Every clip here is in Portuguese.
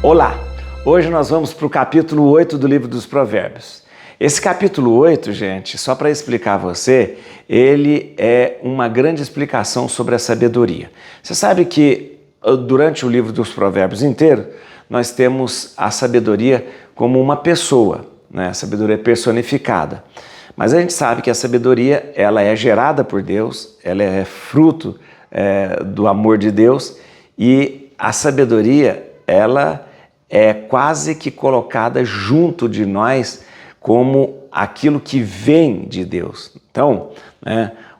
Olá! Hoje nós vamos para o capítulo 8 do livro dos Provérbios. Esse capítulo 8, gente, só para explicar a você, ele é uma grande explicação sobre a sabedoria. Você sabe que durante o livro dos Provérbios inteiro, nós temos a sabedoria como uma pessoa, né? A sabedoria personificada. Mas a gente sabe que a sabedoria, ela é gerada por Deus, ela é fruto do amor de Deus, e a sabedoria, ela é quase que colocada junto de nós como aquilo que vem de Deus. Então,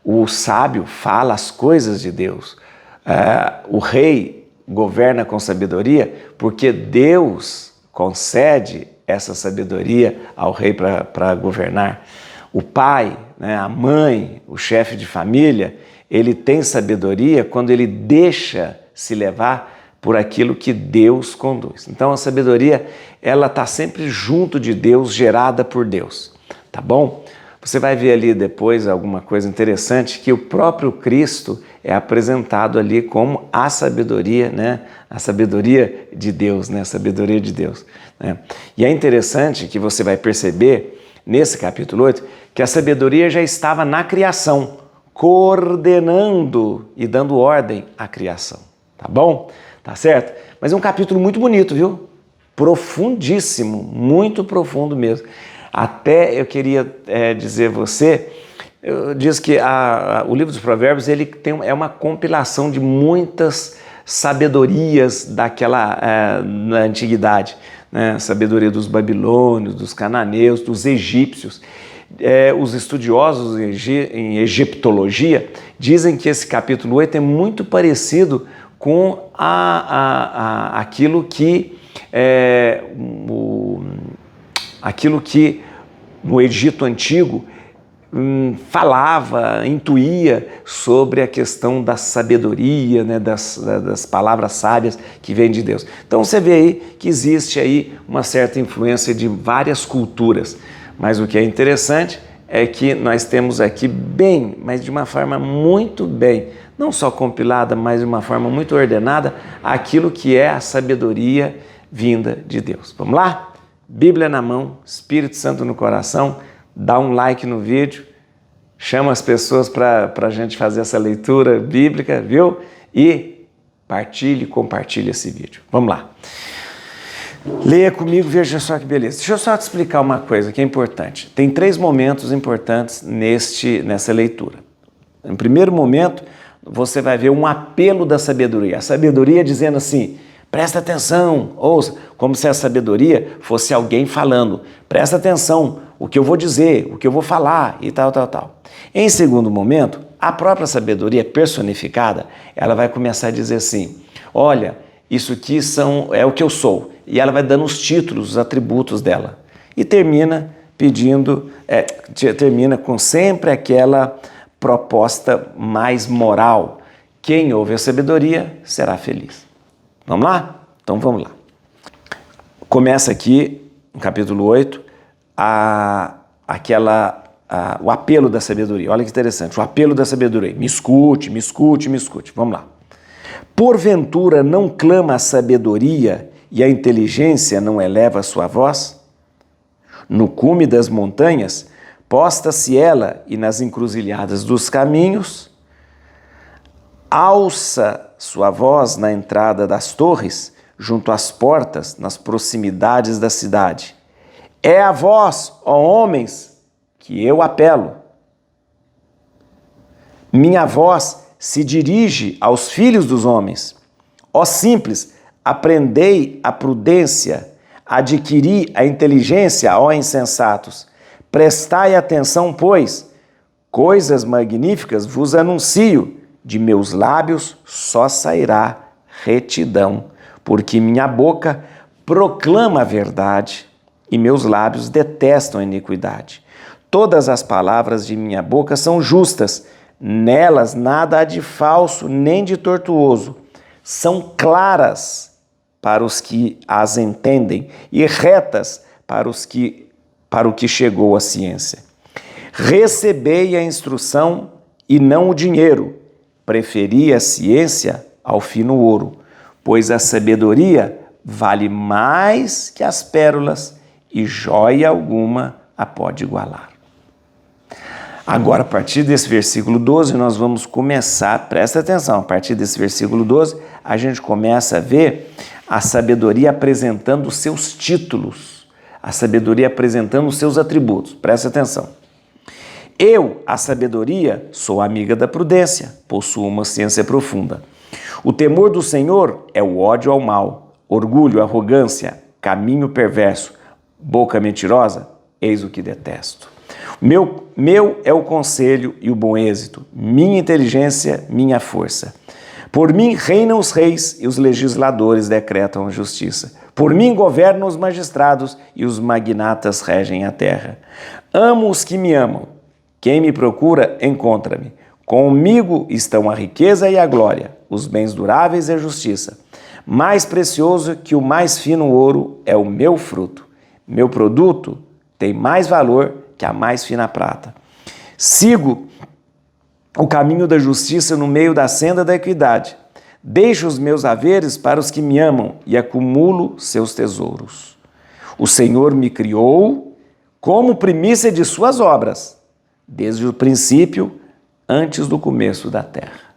o sábio fala as coisas de Deus. O rei governa com sabedoria porque Deus concede essa sabedoria ao rei para governar. O pai, a mãe, o chefe de família, ele tem sabedoria quando ele deixa se levar por aquilo que Deus conduz. Então a sabedoria, ela está sempre junto de Deus, gerada por Deus, tá bom? Você vai ver ali depois alguma coisa interessante, que o próprio Cristo é apresentado ali como a sabedoria, né? A sabedoria de Deus, né? A sabedoria de Deus, né? E é interessante que você vai perceber nesse capítulo 8 que a sabedoria já estava na criação, coordenando e dando ordem à criação, tá bom? Tá certo? Mas é um capítulo muito bonito, viu? Profundíssimo, muito profundo mesmo. Até eu queria dizer a você, diz que o livro dos Provérbios é uma compilação de muitas sabedorias na antiguidade, né? Sabedoria dos babilônios, dos cananeus, dos egípcios. Os estudiosos em egiptologia dizem que esse capítulo 8 é muito parecido com aquilo que no Egito Antigo falava, intuía sobre a questão da sabedoria, né, das palavras sábias que vêm de Deus. Então você vê aí que existe aí uma certa influência de várias culturas, mas o que é interessante é que nós temos aqui bem, mas de uma forma muito bem, não só compilada, mas de uma forma muito ordenada, aquilo que é a sabedoria vinda de Deus. Vamos lá? Bíblia na mão, Espírito Santo no coração, dá um like no vídeo, chama as pessoas para a gente fazer essa leitura bíblica, viu? E compartilhe esse vídeo. Vamos lá. Leia comigo, veja só que beleza. Deixa eu só te explicar uma coisa que é importante. Tem 3 momentos importantes nessa leitura. No primeiro momento, você vai ver um apelo da sabedoria. A sabedoria dizendo assim, presta atenção, ouça, como se a sabedoria fosse alguém falando. Presta atenção, o que eu vou dizer, o que eu vou falar e tal. Em segundo momento, a própria sabedoria personificada, ela vai começar a dizer assim, olha, isso aqui é o que eu sou. E ela vai dando os títulos, os atributos dela. E termina com sempre aquela proposta mais moral. Quem ouve a sabedoria será feliz. Vamos lá? Então vamos lá. Começa aqui, no capítulo 8, o apelo da sabedoria. Olha que interessante, o apelo da sabedoria. Me escute. Vamos lá. Porventura não clama a sabedoria e a inteligência não eleva a sua voz? No cume das montanhas, posta-se ela e nas encruzilhadas dos caminhos, alça sua voz na entrada das torres, junto às portas, nas proximidades da cidade. É a vós, ó homens, que eu apelo. Minha voz se dirige aos filhos dos homens. Ó simples, aprendei a prudência, adquiri a inteligência, ó insensatos. Prestai atenção, pois, coisas magníficas vos anuncio, de meus lábios só sairá retidão, porque minha boca proclama a verdade e meus lábios detestam a iniquidade. Todas as palavras de minha boca são justas, nelas nada há de falso nem de tortuoso. São claras para os que as entendem e retas para o que chegou a ciência. Recebei a instrução e não o dinheiro, preferi a ciência ao fino ouro, pois a sabedoria vale mais que as pérolas e joia alguma a pode igualar. Agora, a partir desse versículo 12, nós vamos começar, presta atenção, a partir desse versículo 12, a gente começa a ver a sabedoria apresentando os seus títulos, a sabedoria apresentando os seus atributos. Presta atenção. Eu, a sabedoria, sou amiga da prudência, possuo uma ciência profunda. O temor do Senhor é o ódio ao mal, orgulho, arrogância, caminho perverso, boca mentirosa, eis o que detesto. Meu é o conselho e o bom êxito, minha inteligência, minha força. Por mim reinam os reis e os legisladores decretam a justiça. Por mim governam os magistrados e os magnatas regem a terra. Amo os que me amam. Quem me procura, encontra-me. Comigo estão a riqueza e a glória, os bens duráveis e a justiça. Mais precioso que o mais fino ouro é o meu fruto. Meu produto tem mais valor que a mais fina prata. Sigo o caminho da justiça no meio da senda da equidade. Deixo os meus haveres para os que me amam e acumulo seus tesouros. O Senhor me criou como primícia de suas obras, desde o princípio, antes do começo da terra.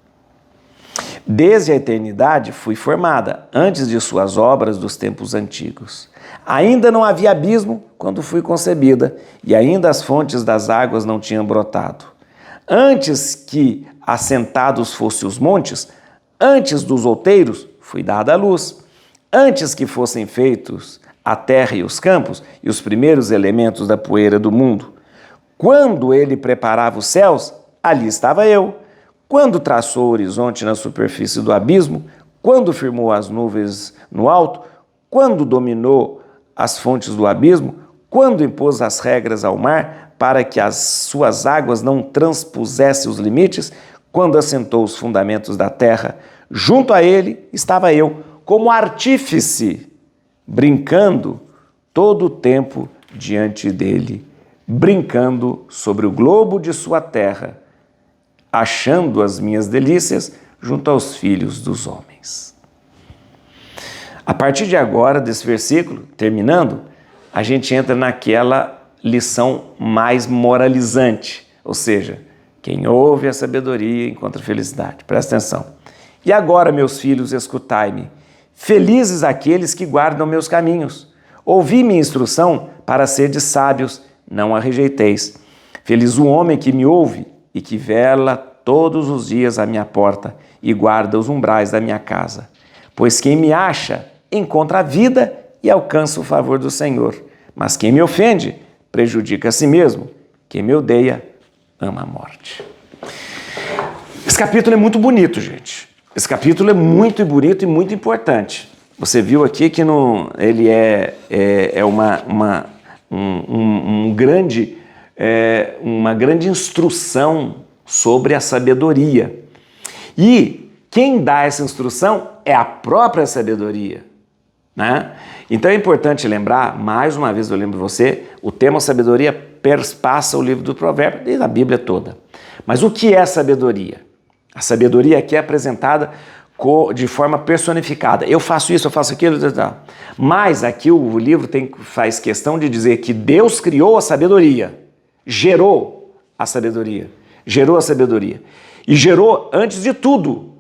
Desde a eternidade fui formada, antes de suas obras dos tempos antigos. Ainda não havia abismo quando fui concebida, e ainda as fontes das águas não tinham brotado. Antes que assentados fossem os montes, antes dos outeiros, fui dada a luz. Antes que fossem feitos a terra e os campos, e os primeiros elementos da poeira do mundo. Quando ele preparava os céus, ali estava eu. Quando traçou o horizonte na superfície do abismo, quando firmou as nuvens no alto, quando dominou as fontes do abismo, quando impôs as regras ao mar para que as suas águas não transpusessem os limites, quando assentou os fundamentos da terra, junto a ele estava eu, como artífice, brincando todo o tempo diante dele, brincando sobre o globo de sua terra, achando as minhas delícias junto aos filhos dos homens. A partir de agora, desse versículo, terminando, a gente entra naquela lição mais moralizante, ou seja, quem ouve a sabedoria encontra felicidade. Presta atenção. E agora, meus filhos, escutai-me. Felizes aqueles que guardam meus caminhos. Ouvi minha instrução para serdes sábios, não a rejeiteis. Feliz o homem que me ouve e que vela todos os dias à minha porta e guarda os umbrais da minha casa. Pois quem me acha, encontra a vida e alcança o favor do Senhor. Mas quem me ofende, prejudica a si mesmo. Quem me odeia, ama a morte. Esse capítulo é muito bonito, gente. Esse capítulo é muito bonito e muito importante. Você viu aqui que ele é uma grande instrução sobre a sabedoria. E quem dá essa instrução é a própria sabedoria, né? Então é importante lembrar, mais uma vez eu lembro você, o tema sabedoria perpassa o livro do Provérbio e a Bíblia toda. Mas o que é sabedoria? A sabedoria aqui é apresentada de forma personificada. Eu faço isso, eu faço aquilo, mas aqui o livro faz questão de dizer que Deus criou a sabedoria, gerou a sabedoria. Gerou a sabedoria. E gerou antes de tudo,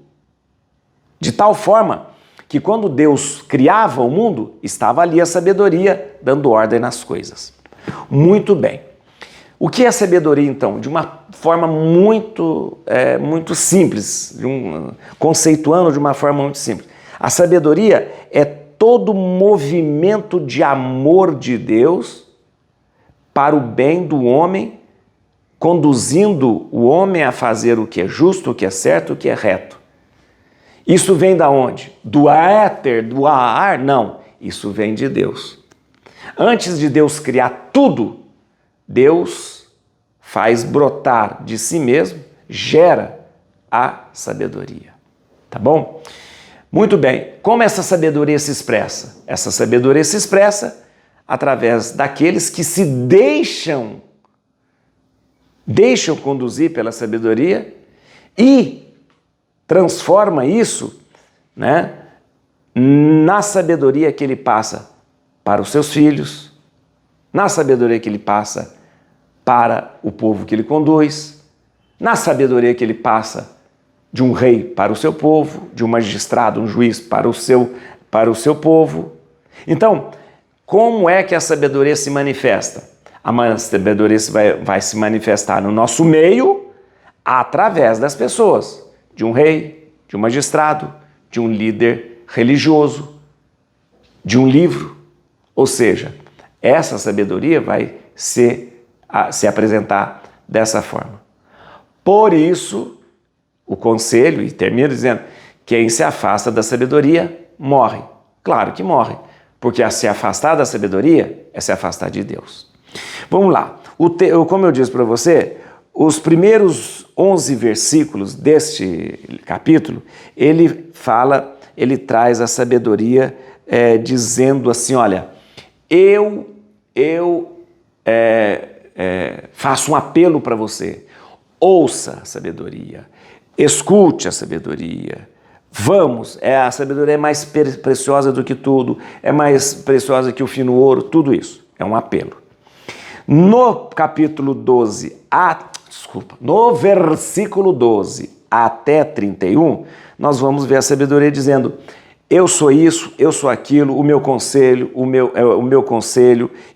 de tal forma que quando Deus criava o mundo, estava ali a sabedoria dando ordem nas coisas. Muito bem. O que é sabedoria, então? De uma forma muito simples, conceituando de uma forma muito simples. A sabedoria é todo movimento de amor de Deus para o bem do homem, conduzindo o homem a fazer o que é justo, o que é certo, o que é reto. Isso vem da onde? Do éter, do ar? Não, isso vem de Deus. Antes de Deus criar tudo, Deus faz brotar de si mesmo, gera a sabedoria. Tá bom? Muito bem. Como essa sabedoria se expressa? Essa sabedoria se expressa através daqueles que se deixam conduzir pela sabedoria e transforma isso, né, na sabedoria que ele passa para os seus filhos, na sabedoria que ele passa para o povo que ele conduz, na sabedoria que ele passa de um rei para o seu povo, de um magistrado, um juiz para o seu povo. Então, como é que a sabedoria se manifesta? A sabedoria vai se manifestar no nosso meio através das pessoas, de um rei, de um magistrado, de um líder religioso, de um livro. Ou seja, essa sabedoria vai se apresentar dessa forma. Por isso, o conselho, e termina dizendo, quem se afasta da sabedoria morre. Claro que morre, porque se afastar da sabedoria é se afastar de Deus. Vamos lá, como eu disse para você, os primeiros 11 versículos deste capítulo, ele traz a sabedoria dizendo assim, olha, eu faço um apelo para você, ouça a sabedoria, escute a sabedoria, vamos, a sabedoria é mais preciosa do que tudo, é mais preciosa que o fino ouro, tudo isso, é um apelo. No capítulo 12, no versículo 12 até 31, nós vamos ver a sabedoria dizendo, eu sou isso, eu sou aquilo, o meu conselho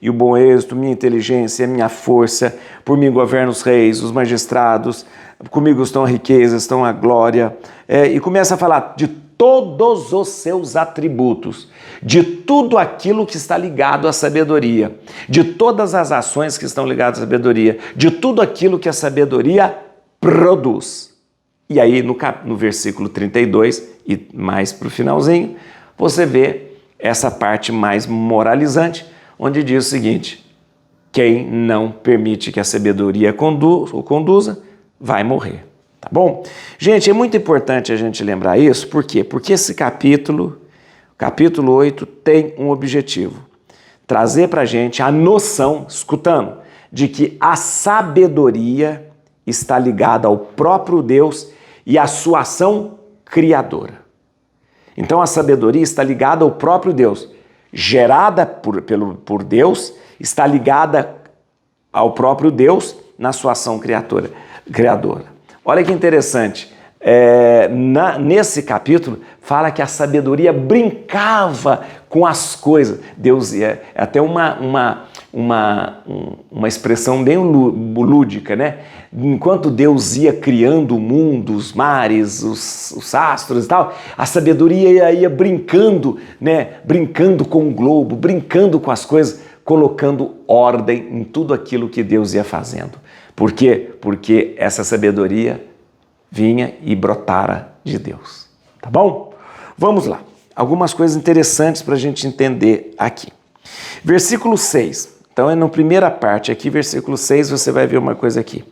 e o bom êxito, minha inteligência, minha força, por mim governo os reis, os magistrados, comigo estão a riqueza, estão a glória, e começa a falar de todos os seus atributos, de tudo aquilo que está ligado à sabedoria, de todas as ações que estão ligadas à sabedoria, de tudo aquilo que a sabedoria produz. E aí no versículo 32 e mais para o finalzinho, você vê essa parte mais moralizante, onde diz o seguinte, quem não permite que a sabedoria conduza, vai morrer. Tá bom? Gente, é muito importante a gente lembrar isso, por quê? Porque esse capítulo 8, tem um objetivo, trazer para a gente a noção, escutando, de que a sabedoria está ligada ao próprio Deus e à sua ação criadora. Então a sabedoria está ligada ao próprio Deus, gerada por Deus, está ligada ao próprio Deus na sua ação criadora. Olha que interessante, nesse capítulo fala que a sabedoria brincava com as coisas. Deus é até uma expressão bem lúdica, né? Enquanto Deus ia criando o mundo, os mares, os astros e tal, a sabedoria ia brincando, né? Brincando com o globo, brincando com as coisas, colocando ordem em tudo aquilo que Deus ia fazendo. Por quê? Porque essa sabedoria vinha e brotara de Deus. Tá bom? Vamos lá. Algumas coisas interessantes para a gente entender aqui. Versículo 6. Então, na primeira parte aqui, versículo 6, você vai ver uma coisa aqui.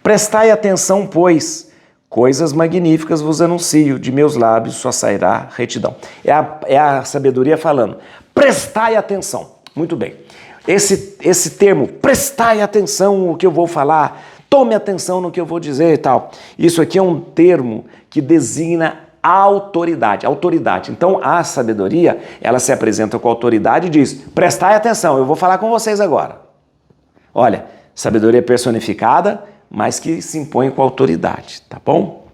Prestai atenção, pois, coisas magníficas vos anuncio, de meus lábios só sairá retidão. É a sabedoria falando. Prestai atenção. Muito bem. Esse termo, prestai atenção no que eu vou falar, tome atenção no que eu vou dizer e tal. Isso aqui é um termo que designa autoridade. Então, a sabedoria, ela se apresenta com autoridade e diz, prestai atenção, eu vou falar com vocês agora. Olha, sabedoria personificada, mas que se impõe com autoridade, tá bom?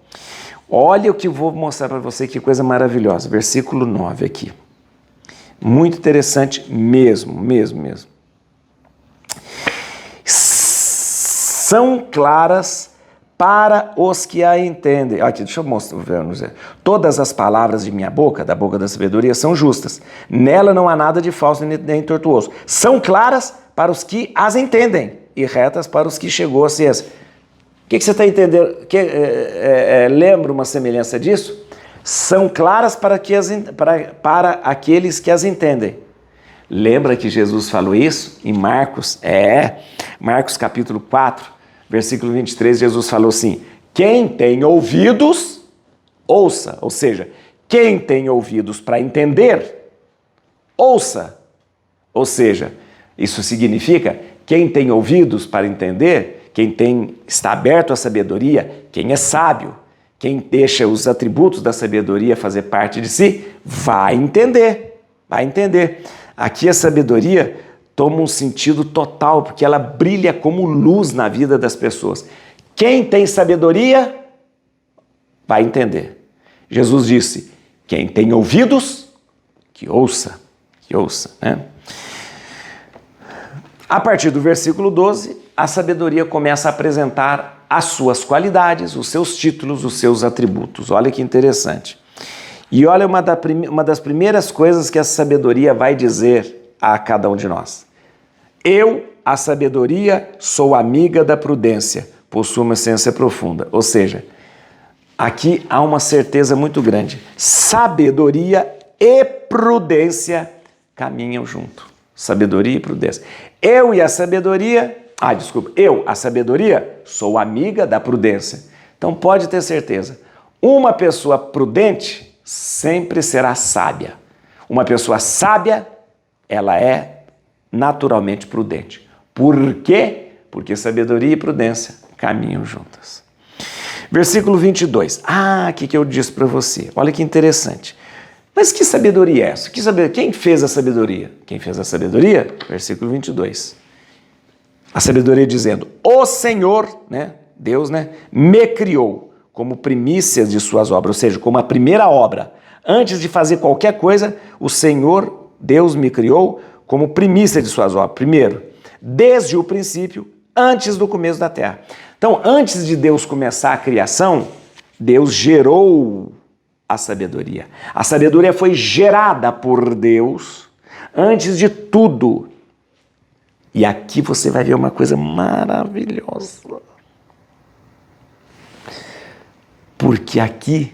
Olha o que eu vou mostrar para você, que coisa maravilhosa. Versículo 9 aqui. Muito interessante mesmo. São claras para os que a entendem. Aqui, deixa eu mostrar. Todas as palavras de minha boca, da boca da sabedoria, são justas. Nela não há nada de falso nem tortuoso. São claras para os que as entendem e retas para os que chegou a ciência. O que você está entendendo? Lembra uma semelhança disso? São claras para aqueles que as entendem. Lembra que Jesus falou isso em Marcos? Marcos capítulo 4, versículo 23, Jesus falou assim, quem tem ouvidos, ouça. Ou seja, quem tem ouvidos para entender, ouça. Ou seja, isso significa, quem tem ouvidos para entender, está aberto à sabedoria, quem é sábio, quem deixa os atributos da sabedoria fazer parte de si, vai entender. Aqui a sabedoria toma um sentido total, porque ela brilha como luz na vida das pessoas. Quem tem sabedoria vai entender. Jesus disse, quem tem ouvidos, que ouça, né? A partir do versículo 12, a sabedoria começa a apresentar as suas qualidades, os seus títulos, os seus atributos. Olha que interessante. E olha uma das primeiras coisas que a sabedoria vai dizer a cada um de nós. Eu, a sabedoria, sou amiga da prudência, possuo uma ciência profunda. Ou seja, aqui há uma certeza muito grande. Sabedoria e prudência caminham junto. Sabedoria e prudência. Eu, a sabedoria, sou amiga da prudência. Então pode ter certeza, uma pessoa prudente sempre será sábia. Uma pessoa sábia, ela é naturalmente prudente. Por quê? Porque sabedoria e prudência caminham juntas. Versículo 22. O que eu disse para você? Olha que interessante. Mas que sabedoria é essa? Quem fez a sabedoria? Quem fez a sabedoria? Versículo 22. A sabedoria dizendo, o Senhor, né, Deus, né, me criou como primícias de suas obras, ou seja, como a primeira obra. Antes de fazer qualquer coisa, o Senhor, Deus me criou como primícia de suas obras. Primeiro, desde o princípio, antes do começo da terra. Então, antes de Deus começar a criação, Deus gerou a sabedoria. A sabedoria foi gerada por Deus antes de tudo. E aqui você vai ver uma coisa maravilhosa. Porque aqui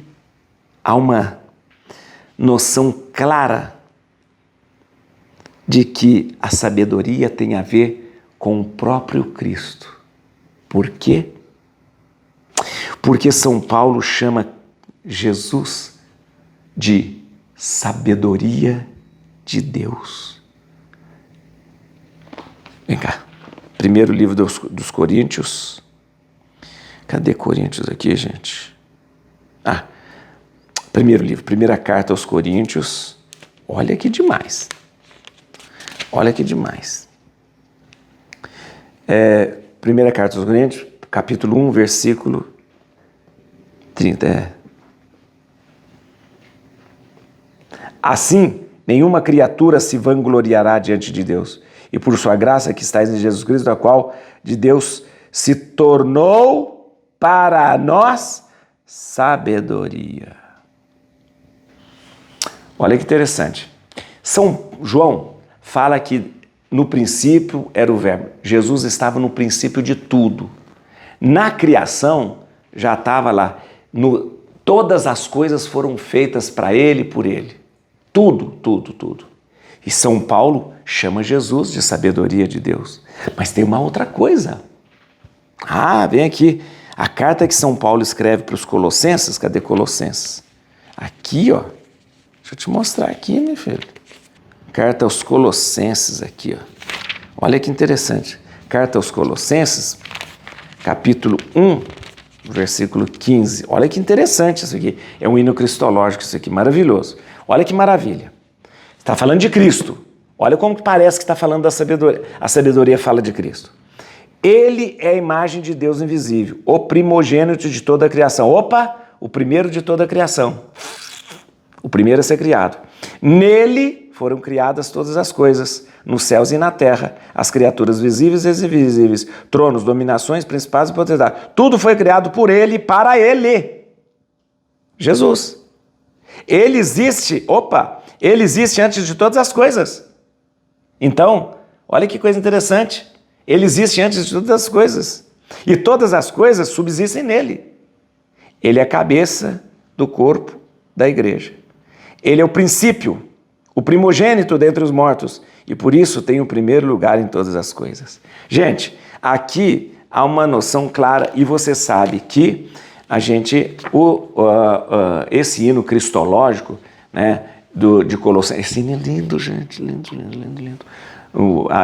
há uma noção clara de que a sabedoria tem a ver com o próprio Cristo. Por quê? Porque São Paulo chama Jesus de sabedoria de Deus. Vem cá. Primeiro livro dos Coríntios. Cadê Coríntios aqui, gente? Primeiro livro, primeira carta aos Coríntios. Olha que demais. Primeira carta aos Coríntios, capítulo 1, versículo 30. Assim, nenhuma criatura se vangloriará diante de Deus. E por sua graça que estáis em Jesus Cristo, a qual de Deus se tornou para nós sabedoria. Olha que interessante. São João fala que no princípio era o verbo. Jesus estava no princípio de tudo. Na criação já estava lá. Todas as coisas foram feitas para ele e por ele. Tudo. E São Paulo chama Jesus de sabedoria de Deus. Mas tem uma outra coisa. Vem aqui. A carta que São Paulo escreve para os Colossenses. Cadê Colossenses? Aqui, ó. Deixa eu te mostrar aqui, meu filho. Carta aos Colossenses aqui, ó. Olha que interessante. Carta aos Colossenses, capítulo 1, versículo 15. Olha que interessante isso aqui. É um hino cristológico isso aqui, maravilhoso. Olha que maravilha. Está falando de Cristo. Olha como que parece que está falando da sabedoria. A sabedoria fala de Cristo. Ele é a imagem de Deus invisível, o primogênito de toda a criação. O primeiro de toda a criação. O primeiro a ser criado. Nele foram criadas todas as coisas, nos céus e na terra, as criaturas visíveis e invisíveis, tronos, dominações, principados e potestades. Tudo foi criado por ele e para ele. Jesus. Ele existe antes de todas as coisas. Então, olha que coisa interessante. Ele existe antes de todas as coisas. E todas as coisas subsistem nele. Ele é a cabeça do corpo da igreja. Ele é o princípio, o primogênito dentre os mortos, e por isso tem o primeiro lugar em todas as coisas. Gente, aqui há uma noção clara, e você sabe que esse hino cristológico, né, de Colossenses, esse hino é lindo, gente, lindo.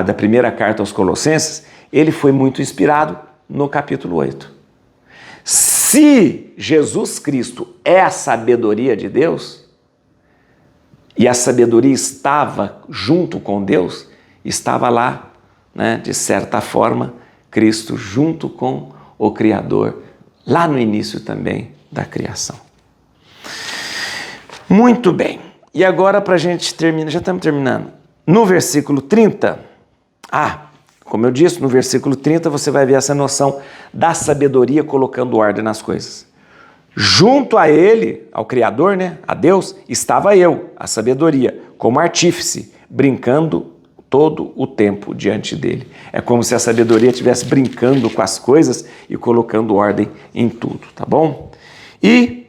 Da primeira carta aos Colossenses, ele foi muito inspirado no capítulo 8. Se Jesus Cristo é a sabedoria de Deus, e a sabedoria estava junto com Deus, estava lá, né, de certa forma, Cristo junto com o Criador, lá no início também da criação. Muito bem. E agora para a gente terminar, já estamos terminando. No versículo 30, como eu disse, no versículo 30 você vai ver essa noção da sabedoria colocando ordem nas coisas. Junto a ele, ao Criador, né, a Deus, estava eu, a sabedoria, como artífice, brincando todo o tempo diante dele. É como se a sabedoria estivesse brincando com as coisas e colocando ordem em tudo, tá bom? E,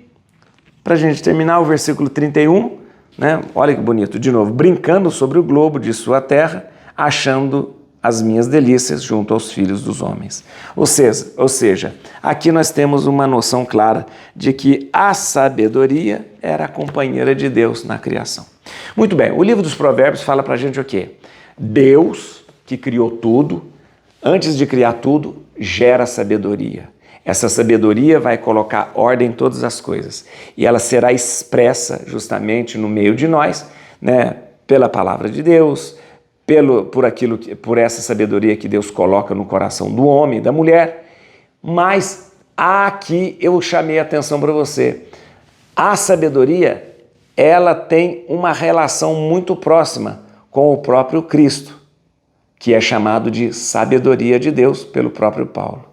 para a gente terminar, o versículo 31, né, olha que bonito, de novo, brincando sobre o globo de sua terra, achando as minhas delícias junto aos filhos dos homens. Ou seja, aqui nós temos uma noção clara de que a sabedoria era a companheira de Deus na criação. Muito bem, o livro dos Provérbios fala pra gente o quê? Deus, que criou tudo, antes de criar tudo, gera sabedoria. Essa sabedoria vai colocar ordem em todas as coisas e ela será expressa justamente no meio de nós, né, pela palavra de Deus, por essa sabedoria que Deus coloca no coração do homem e da mulher. Mas aqui eu chamei a atenção para você. A sabedoria, ela tem uma relação muito próxima com o próprio Cristo, que é chamado de sabedoria de Deus pelo próprio Paulo.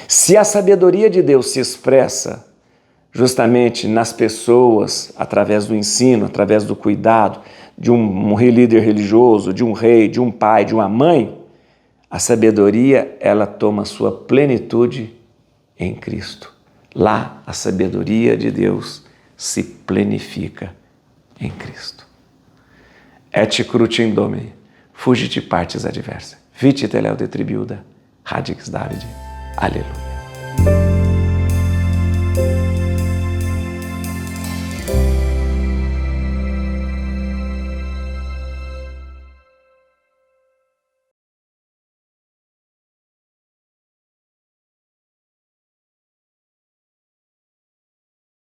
Se a sabedoria de Deus se expressa justamente nas pessoas, através do ensino, através do cuidado, de um líder religioso, de um rei, de um pai, de uma mãe, a sabedoria, ela toma sua plenitude em Cristo. Lá, a sabedoria de Deus se plenifica em Cristo. Et crutim Domini, fugit partes adversa, vite teleo detribuda, radix Davide. Aleluia.